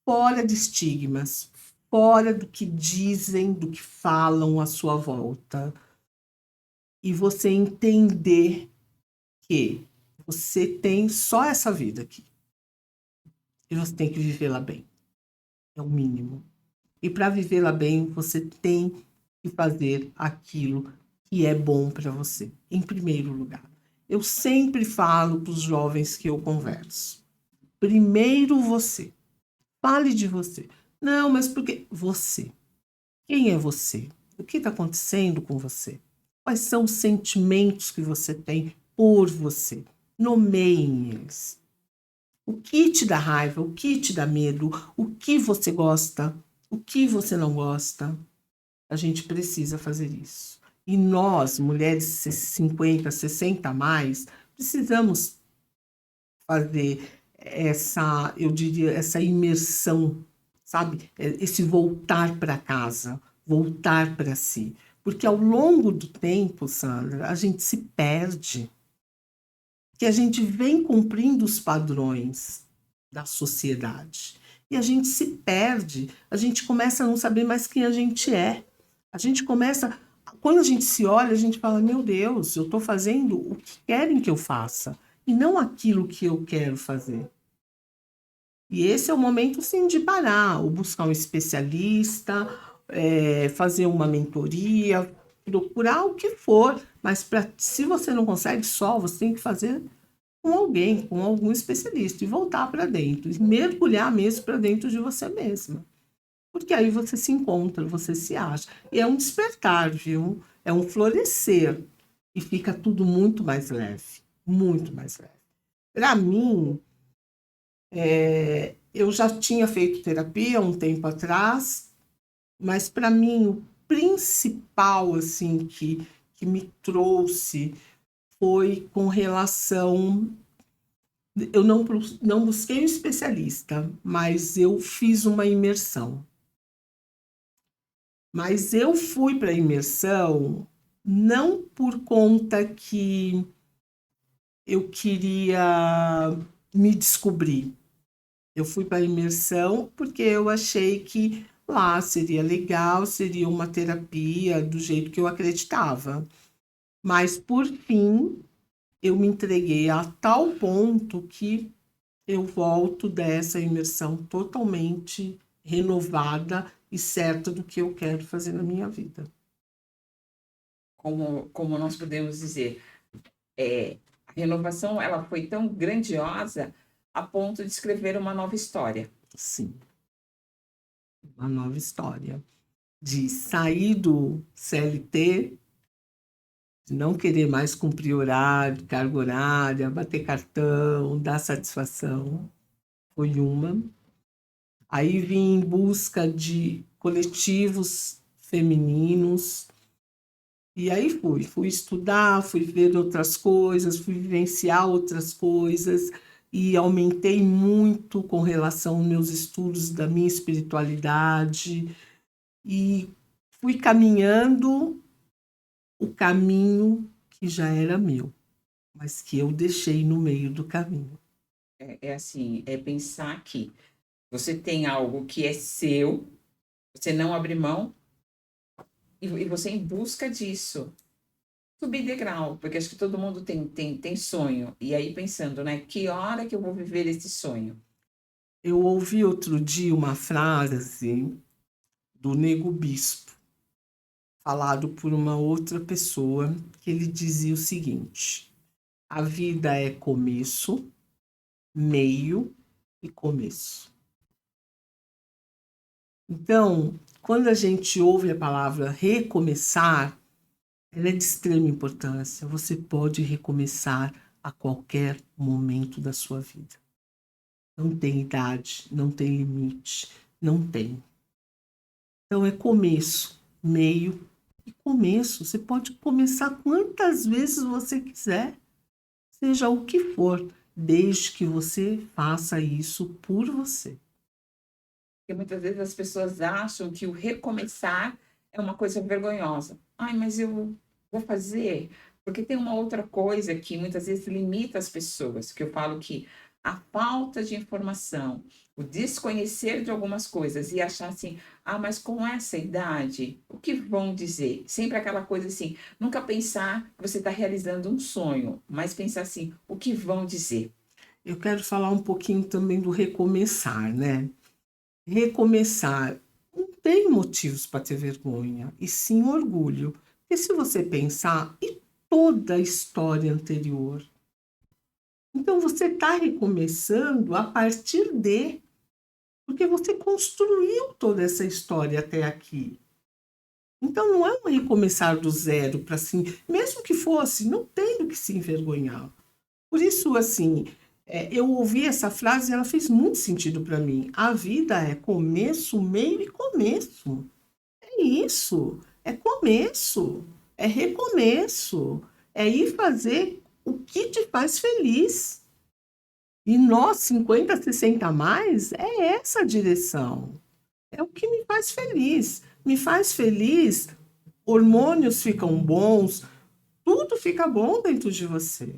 fora de estigmas, fora do que dizem, do que falam à sua volta. E você entender que você tem só essa vida aqui. E você tem que vivê-la bem. É o mínimo. E para vivê-la bem, você tem que fazer aquilo que é bom para você, em primeiro lugar. Eu sempre falo para os jovens que eu converso. Primeiro você. Fale de você. Não, mas por que? Você. Quem é você? O que está acontecendo com você? Quais são os sentimentos que você tem por você? Nomeiem eles. O que te dá raiva? O que te dá medo? O que você gosta? O que você não gosta? A gente precisa fazer isso. E nós, mulheres 50, 60 a mais, precisamos fazer essa, eu diria, essa imersão, sabe? Esse voltar para casa, voltar para si. Porque ao longo do tempo, Sandra, a gente se perde. Que a gente vem cumprindo os padrões da sociedade. E a gente se perde, a gente começa a não saber mais quem a gente é. A gente começa, quando a gente se olha, a gente fala, meu Deus, eu estou fazendo o que querem que eu faça e não aquilo que eu quero fazer. E esse é o momento, sim, de parar, ou buscar um especialista, fazer uma mentoria, procurar o que for, mas se você não consegue só, você tem que fazer com alguém, com algum especialista, e voltar para dentro, e mergulhar mesmo para dentro de você mesma. Porque aí você se encontra, você se acha. E é um despertar, viu? É um florescer. E fica tudo muito mais leve. Muito mais leve. Para mim, eu já tinha feito terapia um tempo atrás, mas para mim o principal assim que me trouxe foi com relação. Eu não busquei um especialista, mas eu fiz uma imersão. Mas eu fui para a imersão não por conta que eu queria me descobrir. Eu fui para a imersão porque eu achei que lá seria legal, seria uma terapia do jeito que eu acreditava. Mas, por fim, eu me entreguei a tal ponto que eu volto dessa imersão totalmente renovada e certa do que eu quero fazer na minha vida. Como nós podemos dizer, a renovação ela foi tão grandiosa a ponto de escrever uma nova história. Sim, uma nova história. De sair do CLT, de não querer mais cumprir horário, carga horária, bater cartão, dar satisfação, foi uma. Aí vim em busca de coletivos femininos, e aí fui estudar, fui ver outras coisas, fui vivenciar outras coisas, e aumentei muito com relação aos meus estudos da minha espiritualidade, e fui caminhando o caminho que já era meu, mas que eu deixei no meio do caminho. É assim, é pensar que você tem algo que é seu, você não abre mão, e você em busca disso. Subir degrau, porque acho que todo mundo tem sonho. E aí pensando, né? Que hora que eu vou viver esse sonho? Eu ouvi outro dia uma frase do Nego Bispo, falado por uma outra pessoa, que ele dizia o seguinte: a vida é começo, meio e começo. Então, quando a gente ouve a palavra recomeçar, ela é de extrema importância. Você pode recomeçar a qualquer momento da sua vida. Não tem idade, não tem limite, não tem. Então é começo, meio e começo. Você pode começar quantas vezes você quiser, seja o que for, desde que você faça isso por você. Porque muitas vezes as pessoas acham que o recomeçar é uma coisa vergonhosa. Ai, mas eu vou fazer. Porque tem uma outra coisa que muitas vezes limita as pessoas, que eu falo que a falta de informação, o desconhecer de algumas coisas e achar assim, ah, mas com essa idade, o que vão dizer? Sempre aquela coisa assim, nunca pensar que você está realizando um sonho, mas pensar assim, o que vão dizer? Eu quero falar um pouquinho também do recomeçar, né? Recomeçar não tem motivos para ter vergonha, e sim orgulho. Porque se você pensar, e toda a história anterior? Então você está recomeçando a partir de, porque você construiu toda essa história até aqui. Então não é um recomeçar do zero para assim, mesmo que fosse, não tem do que se envergonhar. Por isso, assim, eu ouvi essa frase e ela fez muito sentido para mim. A vida é começo, meio e começo. É isso. É começo. É recomeço. É ir fazer o que te faz feliz. E nós, 50, 60 a mais, é essa a direção. É o que me faz feliz. Me faz feliz, hormônios ficam bons, tudo fica bom dentro de você.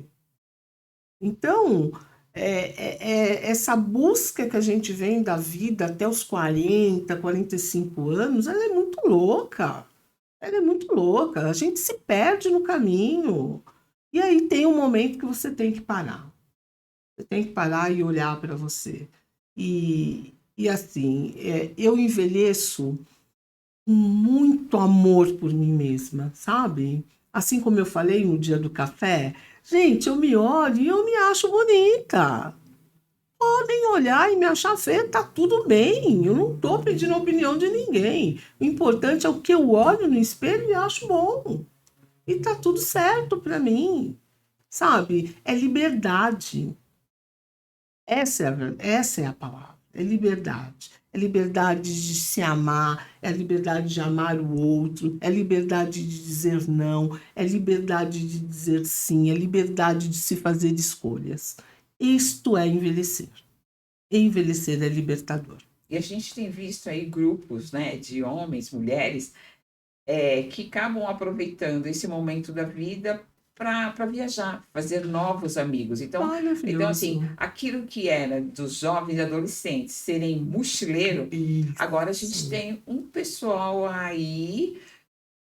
Então, essa busca que a gente vem da vida até os 40, 45 anos, ela é muito louca. Ela é muito louca. A gente se perde no caminho. E aí tem um momento que você tem que parar. Você tem que parar e olhar para você. E assim, eu envelheço com muito amor por mim mesma, sabe? Assim como eu falei no dia do café, gente, eu me olho e eu me acho bonita. Podem olhar e me achar feia, tá tudo bem. Eu não tô pedindo a opinião de ninguém. O importante é o que eu olho no espelho e acho bom. E tá tudo certo para mim, sabe? É liberdade. Essa é a palavra, é liberdade. É liberdade de se amar, é a liberdade de amar o outro, é liberdade de dizer não, é liberdade de dizer sim, é liberdade de se fazer escolhas. Isto é envelhecer. Envelhecer é libertador. E a gente tem visto aí grupos, né, de homens, mulheres, que acabam aproveitando esse momento da vida para viajar, fazer novos amigos. Então, assim, Maravilhoso. aquilo que era dos jovens e adolescentes serem mochileiro, agora a gente Isso. tem um pessoal aí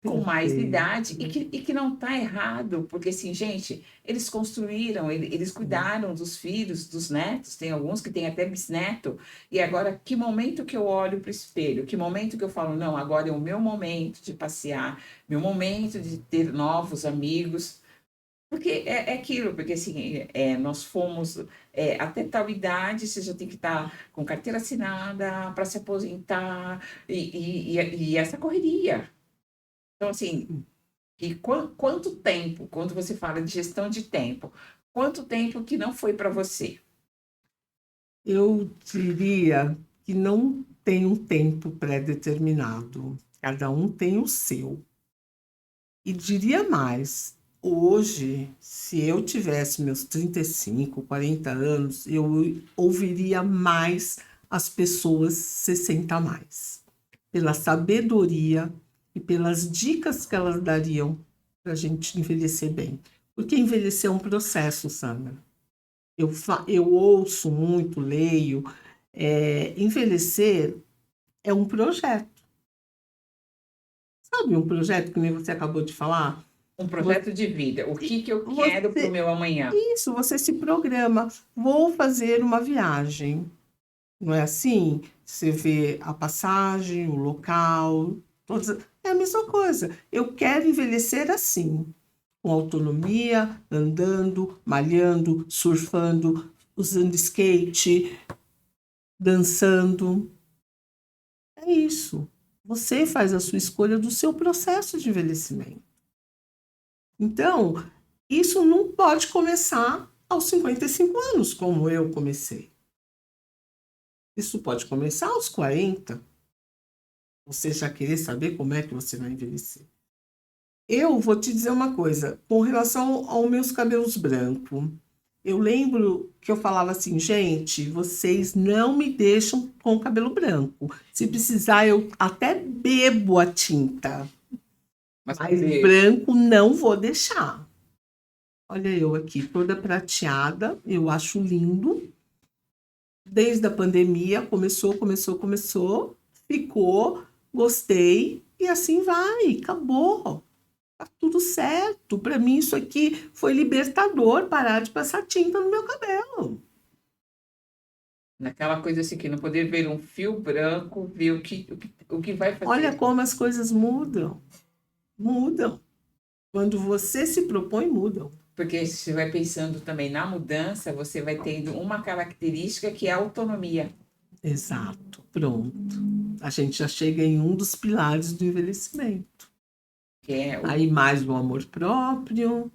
com mais Perfeito. idade e que não está errado, porque assim, gente, eles construíram, eles cuidaram dos filhos, dos netos, tem alguns que têm até bisneto, e agora que momento que eu olho para o espelho, que momento que eu falo, não, agora é o meu momento de passear, meu momento de ter novos amigos, porque é aquilo, porque assim, nós fomos, até tal idade, você já tem que estar com carteira assinada para se aposentar, e essa correria. Então, assim, e quanto tempo, quando você fala de gestão de tempo, quanto tempo que não foi para você? Eu diria que não tem um tempo pré-determinado. Cada um tem o seu. E diria mais, hoje, se eu tivesse meus 35, 40 anos, eu ouviria mais as pessoas 60 a mais, pela sabedoria e pelas dicas que elas dariam para a gente envelhecer bem. Porque envelhecer é um processo, Sandra. Eu ouço muito, leio, envelhecer é um projeto. Sabe um projeto que nem você acabou de falar? Um projeto de vida. O que eu quero para o Você, meu amanhã? isso, você se programa. Vou fazer uma viagem. Não é assim? Você vê a passagem, o local, todas, é a mesma coisa. Eu quero envelhecer assim, com autonomia, andando, malhando, surfando, usando skate, dançando. É isso. Você faz a sua escolha do seu processo de envelhecimento. Então, isso não pode começar aos 55 anos, como eu comecei. Isso pode começar aos 40. Você já querer saber como é que você vai envelhecer. Eu vou te dizer uma coisa, com relação aos meus cabelos brancos. Eu lembro que eu falava assim, gente, vocês não me deixam com o cabelo branco. Se precisar, eu até bebo a tinta. Mas Mas poder, branco não vou deixar. Olha eu aqui, toda prateada, eu acho lindo. Desde a pandemia, começou, ficou, gostei e assim vai, acabou. Tá tudo certo. Para mim, isso aqui foi libertador parar de passar tinta no meu cabelo. naquela coisa assim, que não poder ver um fio branco, ver o que vai Olha fazer. como as coisas mudam. Mudam. Quando você se propõe, mudam. Porque se você vai pensando também na mudança, você vai tendo uma característica que é a autonomia. Exato, pronto. A gente já chega em um dos pilares do envelhecimento. Que é o... Aí mais o amor próprio.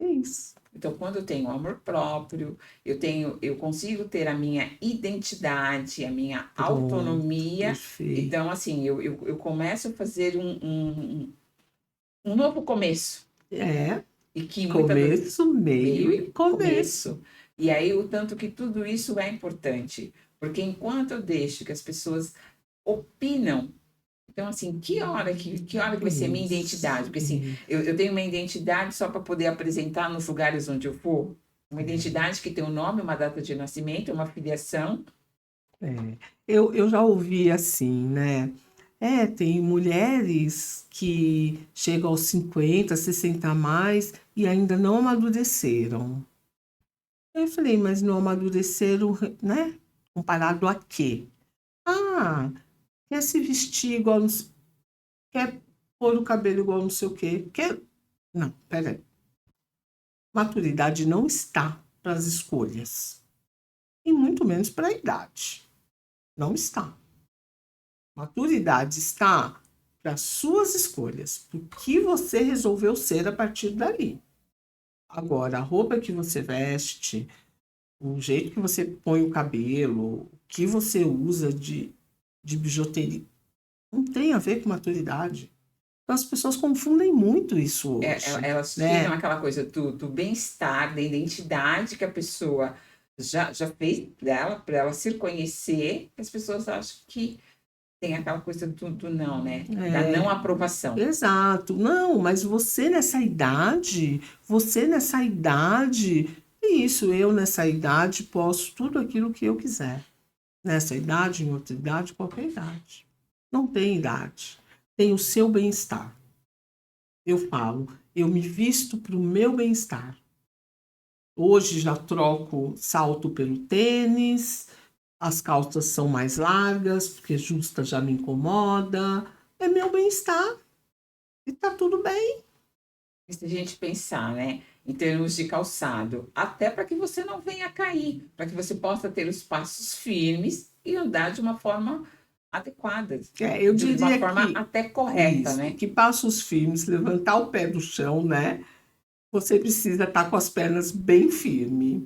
É isso. Então, quando eu tenho amor próprio, eu consigo ter a minha identidade, a minha Pronto, autonomia. perfeito. Então, assim, eu começo a fazer um novo começo. É, E que começo, meio e começo. começo. E aí, o tanto que tudo isso é importante. Porque enquanto eu deixo que as pessoas opinam, então, assim, que hora que vai ser a minha Isso, identidade? Porque, assim, isso. eu tenho uma identidade só para poder apresentar nos lugares onde eu for. Uma identidade que tem um nome, uma data de nascimento, uma filiação. É. Eu já ouvi assim, né? Tem mulheres que chegam aos 50, 60 a mais e ainda não amadureceram. Eu falei, mas não amadureceram, né? Comparado a quê? Ah, quer se vestir igual, quer pôr o cabelo igual não sei o quê. Quer... Não, peraí. Maturidade não está para as escolhas. E muito menos para a idade. Não está. Maturidade está para suas escolhas. O que você resolveu ser a partir dali. Agora, a roupa que você veste, o jeito que você põe o cabelo, o que você usa de bijuteria, não tem a ver com maturidade. Então, as pessoas confundem muito isso hoje, Elas tiram né? aquela coisa do bem-estar, da identidade que a pessoa já fez dela, para ela se conhecer. As pessoas acham que tem aquela coisa do não, né? Da não aprovação. Exato. Não, mas você nessa idade, é isso, eu nessa idade posso tudo aquilo que eu quiser. Nessa idade, em outra idade, qualquer idade. Não tem idade. Tem o seu bem-estar. Eu falo, eu me visto para o meu bem-estar. Hoje já troco salto pelo tênis, as calças são mais largas, porque justa já me incomoda. É meu bem-estar e tá tudo bem. E se a gente pensar, né, em termos de calçado, até para que você não venha a cair, para que você possa ter os passos firmes e andar de uma forma adequada, Eu de uma diria forma que até correta, isso, né? que passos firmes, levantar o pé do chão, né? Você precisa estar com as pernas bem firmes,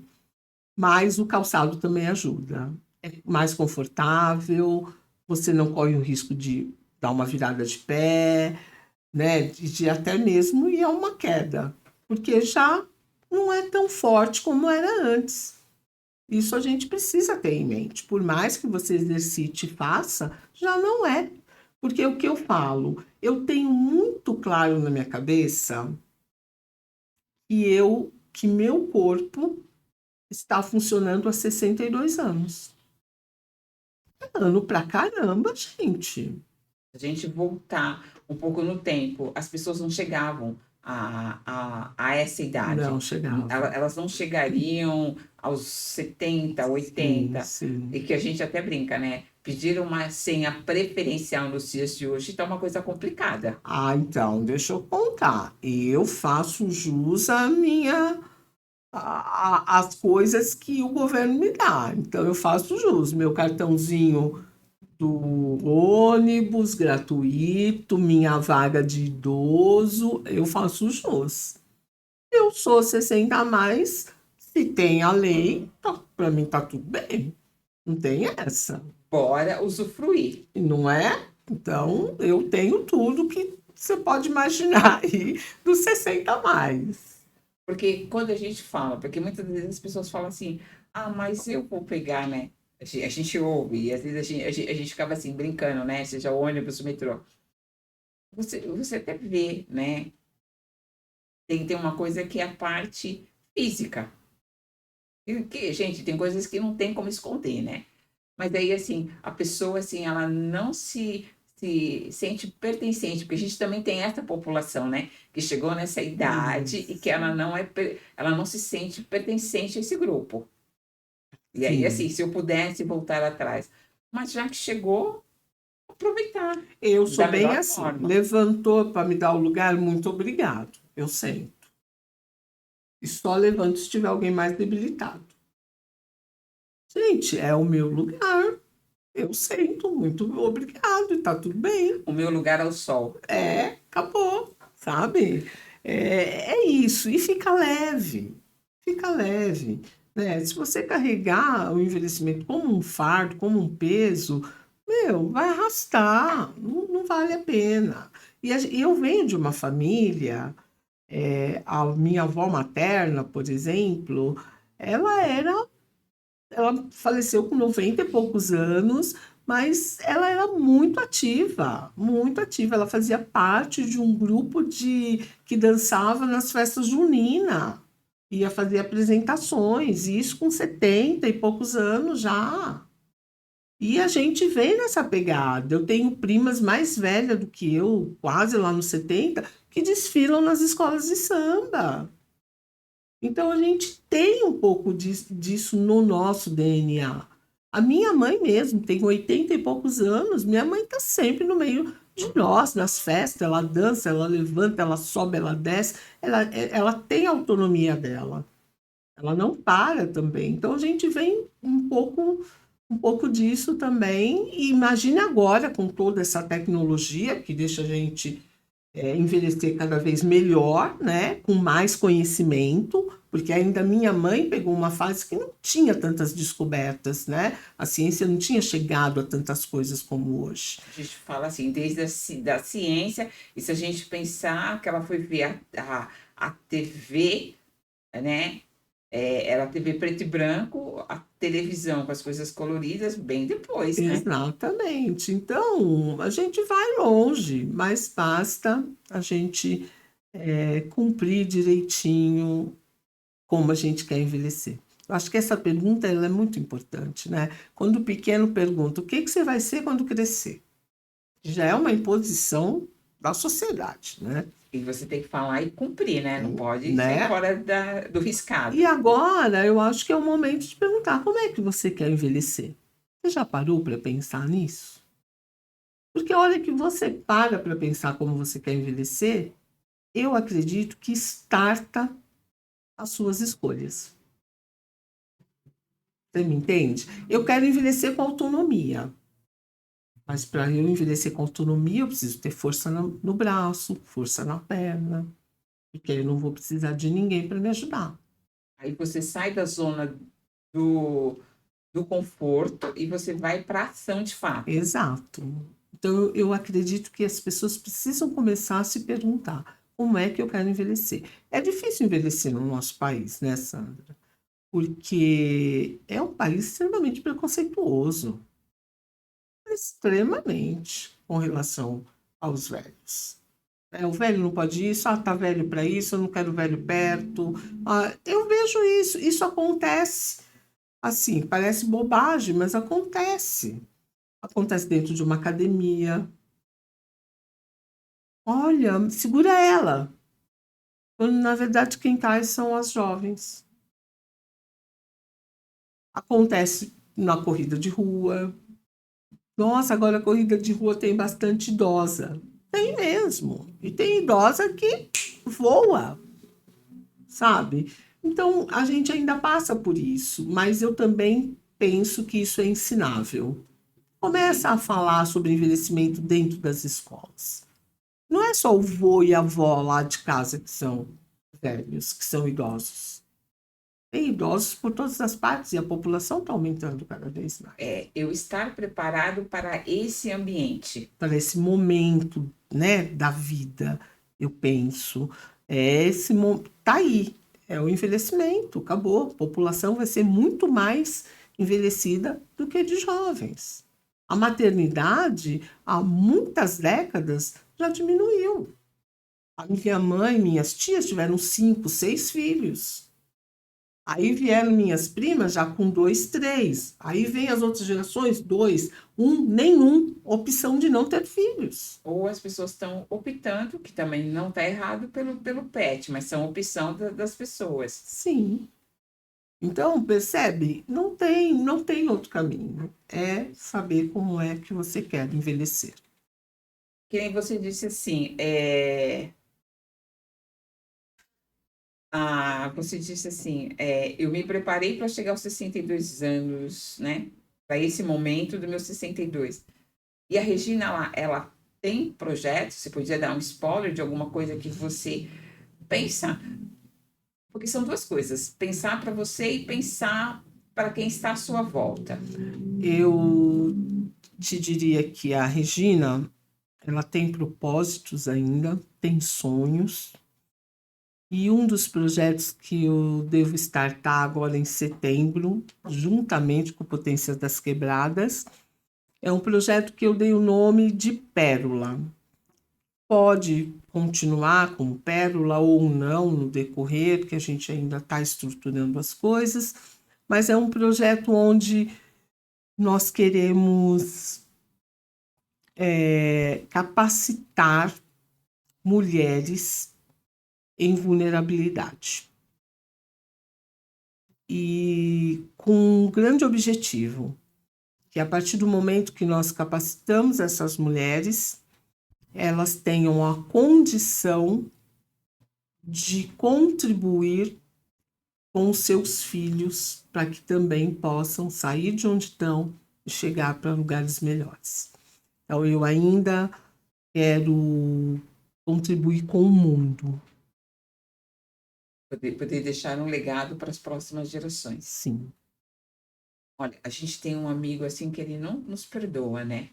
mas o calçado também ajuda. É mais confortável, você não corre o risco de dar uma virada de pé, né? De até mesmo ir a uma queda, porque já não é tão forte como era antes. Isso a gente precisa ter em mente. Por mais que você exercite e faça, já não é. Porque o que eu falo, eu tenho muito claro na minha cabeça que meu corpo está funcionando há 62 anos. É ano pra caramba, gente. A gente voltar um pouco no tempo, as pessoas não chegavam a essa Não idade. chegava. Elas não chegariam aos 70, Sim, 80, sim. e que a gente até brinca, né? Pedir uma senha preferencial nos dias de hoje está uma coisa complicada. Ah, então, deixa eu contar. Eu faço jus à minha as coisas que o governo me dá. Então, eu faço jus. Meu cartãozinho do ônibus gratuito, minha vaga de idoso, eu faço jus. Eu sou 60 a mais, se tem a lei, tá, para mim tá tudo bem. Não tem essa, Bora usufruir. não é? Então, eu tenho tudo que você pode imaginar aí dos 60 a mais. Porque quando a gente fala, porque muitas vezes as pessoas falam assim, ah, mas eu vou pegar, né? A gente ouve, e às vezes a gente ficava assim, brincando, né? Seja o ônibus, o metrô. Você até vê, né? Tem uma coisa que é a parte física. Gente, tem coisas que não tem como esconder, né? Mas daí, assim, a pessoa, assim, ela não se sente pertencente, porque a gente também tem essa população, né? Que chegou nessa idade e que Isso, ela não se sente pertencente a esse grupo. E aí, assim, sim. se eu pudesse voltar atrás. Mas já que chegou, aproveitar Eu sou da bem melhor assim, forma. levantou para me dar o lugar, muito obrigado, eu sento. E só levanto se tiver alguém mais debilitado. Gente, é o meu lugar, eu sento, muito obrigado, e tá tudo bem. O meu lugar ao sol. Acabou, sabe? É isso, e fica leve, né? Se você carregar o envelhecimento como um fardo, como um peso, meu, vai arrastar, não vale a pena. E eu venho de uma família, a minha avó materna, por exemplo, ela era ela faleceu com 90 e poucos anos, mas ela era muito ativa, muito ativa. Ela fazia parte de um grupo que dançava nas festas juninas, ia fazer apresentações, e isso com 70 e poucos anos já. E a gente vem nessa pegada. Eu tenho primas mais velhas do que eu, quase lá nos 70, que desfilam nas escolas de samba. Então a gente tem um pouco disso no nosso DNA. A minha mãe mesmo tem 80 e poucos anos, minha mãe está sempre no meio de nós, nas festas, ela dança, ela levanta, ela sobe, ela desce, ela tem a autonomia dela, ela não para também. Então a gente vem um pouco disso também, e imagine agora com toda essa tecnologia que deixa a gente envelhecer cada vez melhor, né? Com mais conhecimento, porque ainda minha mãe pegou uma fase que não tinha tantas descobertas, né? A ciência não tinha chegado a tantas coisas como hoje. A gente fala assim, desde da ciência, e se a gente pensar que ela foi ver a TV, né? Era a TV preto e branco, a televisão com as coisas coloridas, bem depois, né? Exatamente. Então, a gente vai longe, mas basta a gente cumprir direitinho como a gente quer envelhecer. Eu acho que essa pergunta ela é muito importante, né? Quando o pequeno pergunta o que você vai ser quando crescer, já é uma imposição da sociedade, né? E você tem que falar e cumprir, né? Não pode sair Né? fora do riscado. E agora eu acho que é o momento de perguntar como é que você quer envelhecer. Você já parou para pensar nisso? Porque a hora que você para pensar como você quer envelhecer, eu acredito que starta as suas escolhas. Você me entende? Eu quero envelhecer com autonomia. Mas para eu envelhecer com autonomia, eu preciso ter força no braço, força na perna. Porque eu não vou precisar de ninguém para me ajudar. Aí você sai da zona do, do conforto e você vai para a ação de fato. Exato. Então, eu acredito que as pessoas precisam começar a se perguntar como é que eu quero envelhecer. É difícil envelhecer no nosso país, né, Sandra? Porque é um país extremamente preconceituoso. Extremamente com relação aos velhos. O velho não pode isso, tá velho para isso, eu não quero velho perto. Eu vejo isso, isso acontece. Assim, parece bobagem, mas acontece. Acontece dentro de uma academia. Olha, segura ela. Quando, na verdade, quem cai são as jovens. Acontece na corrida de rua. Nossa, agora a corrida de rua tem bastante idosa. Tem mesmo. E tem idosa que voa, sabe? Então, a gente ainda passa por isso, mas eu também penso que isso é ensinável. Começa a falar sobre envelhecimento dentro das escolas. Não é só o vô e a avó lá de casa que são velhos, que são idosos. Tem idosos por todas as partes e a população está aumentando cada vez mais. Eu estar preparado para esse ambiente. Para esse momento, né, da vida, eu penso. Tá aí, é o envelhecimento, acabou. A população vai ser muito mais envelhecida do que de jovens. A maternidade, há muitas décadas, já diminuiu. A minha mãe, minhas tias tiveram 5, 6 filhos. Aí vieram minhas primas já com 2, 3. Aí vem as outras gerações, 2, 1, nenhum. Opção de não ter filhos. Ou as pessoas estão optando, que também não está errado, pelo pet, mas são opção das pessoas. Sim. Então, percebe? Não tem outro caminho. É saber como é que você quer envelhecer. Que nem você disse assim, você disse assim, eu me preparei para chegar aos 62 anos, né? Para esse momento do meus 62. E a Regina, ela tem projetos? Você podia dar um spoiler de alguma coisa que você pensa? Porque são duas coisas: pensar para você e pensar para quem está à sua volta. Eu te diria que a Regina, ela tem propósitos ainda, tem sonhos. E um dos projetos que eu devo startar agora em setembro, juntamente com o Potências das Quebradas, é um projeto que eu dei o nome de Pérola. Pode continuar como Pérola ou não no decorrer, que a gente ainda está estruturando as coisas, mas é um projeto onde nós queremos capacitar mulheres em vulnerabilidade. E com um grande objetivo, que a partir do momento que nós capacitamos essas mulheres, elas tenham a condição de contribuir com os seus filhos para que também possam sair de onde estão e chegar para lugares melhores. Então, eu ainda quero contribuir com o mundo. Poder deixar um legado para as próximas gerações. Sim. Olha, a gente tem um amigo assim que ele não nos perdoa, né?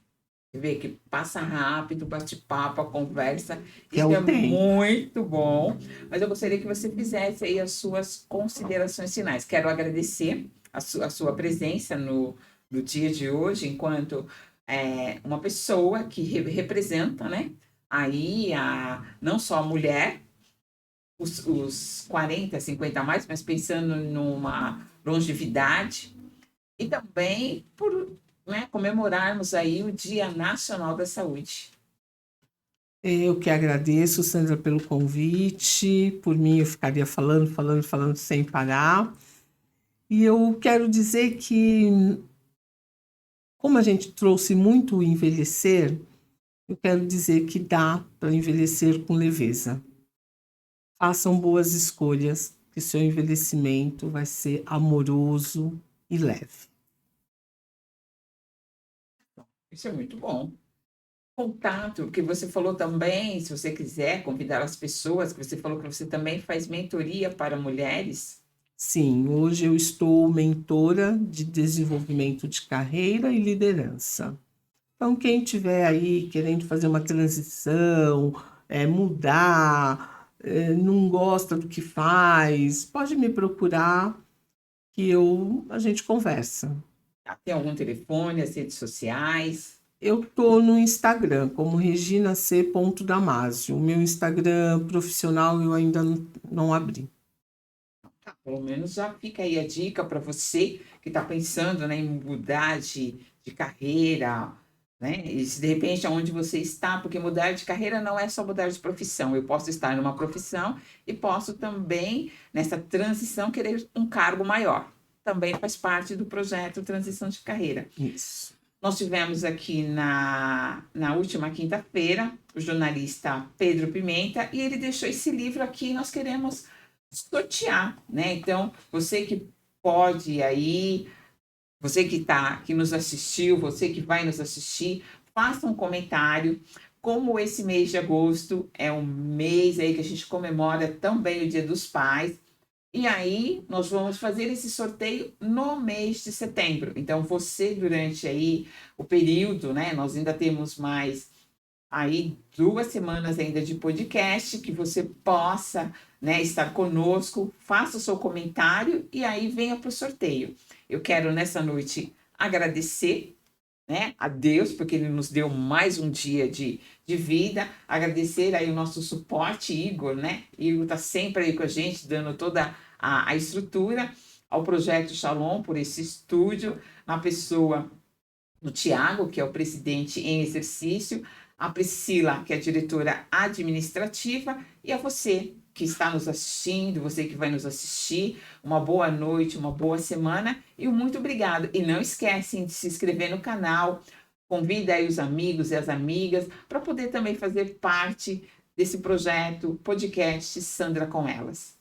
Você vê que passa rápido, bate-papo, a conversa. Que é Isso é o tempo. muito bom. Mas eu gostaria que você fizesse aí as suas considerações finais. Quero agradecer a sua presença no dia de hoje, enquanto uma pessoa que representa, né? Aí não só a mulher, os 40, 50 a mais, mas pensando numa longevidade, e também por, né, comemorarmos aí o Dia Nacional da Saúde. Eu que agradeço, Sandra, pelo convite. Por mim, eu ficaria falando sem parar. E eu quero dizer que, como a gente trouxe muito o envelhecer, eu quero dizer que dá para envelhecer com leveza. Façam boas escolhas, que seu envelhecimento vai ser amoroso e leve. Isso é muito bom. Contato, que você falou também, se você quiser convidar as pessoas, que você falou que você também faz mentoria para mulheres. Sim, hoje eu estou mentora de desenvolvimento de carreira e liderança. Então, quem tiver aí querendo fazer uma transição, mudar, não gosta do que faz, pode me procurar que a gente conversa. Tem algum telefone, as redes sociais? Eu tô no Instagram como Regina C. Damasio. O meu Instagram profissional eu ainda não abri. Pelo menos já fica aí a dica para você que está pensando, né, em mudar de carreira, né? E se de repente aonde você está, porque mudar de carreira não é só mudar de profissão. Eu posso estar numa profissão e posso também, nessa transição, querer um cargo maior. Também faz parte do projeto Transição de Carreira. Isso. Nós tivemos aqui na última quinta-feira o jornalista Pedro Pimenta e ele deixou esse livro aqui. Nós queremos sortear, né? Então, você que pode aí, você que nos assistiu, você que vai nos assistir, faça um comentário. Como esse mês de agosto é um mês aí que a gente comemora também o Dia dos Pais, e aí nós vamos fazer esse sorteio no mês de setembro. Então, você durante aí o período, né? Nós ainda temos mais aí 2 semanas ainda de podcast, que você possa, né, estar conosco, faça o seu comentário e aí venha para o sorteio. Eu quero nessa noite agradecer, né, a Deus, porque Ele nos deu mais um dia de vida, agradecer aí o nosso suporte, Igor, né? Igor está sempre aí com a gente, dando toda a estrutura ao Projeto Shalom por esse estúdio, na pessoa do Tiago, que é o presidente em exercício, a Priscila, que é a diretora administrativa, e a você, que está nos assistindo, você que vai nos assistir, uma boa noite, uma boa semana e um muito obrigado. E não esquecem de se inscrever no canal, convida aí os amigos e as amigas para poder também fazer parte desse projeto podcast Sandra com Elas.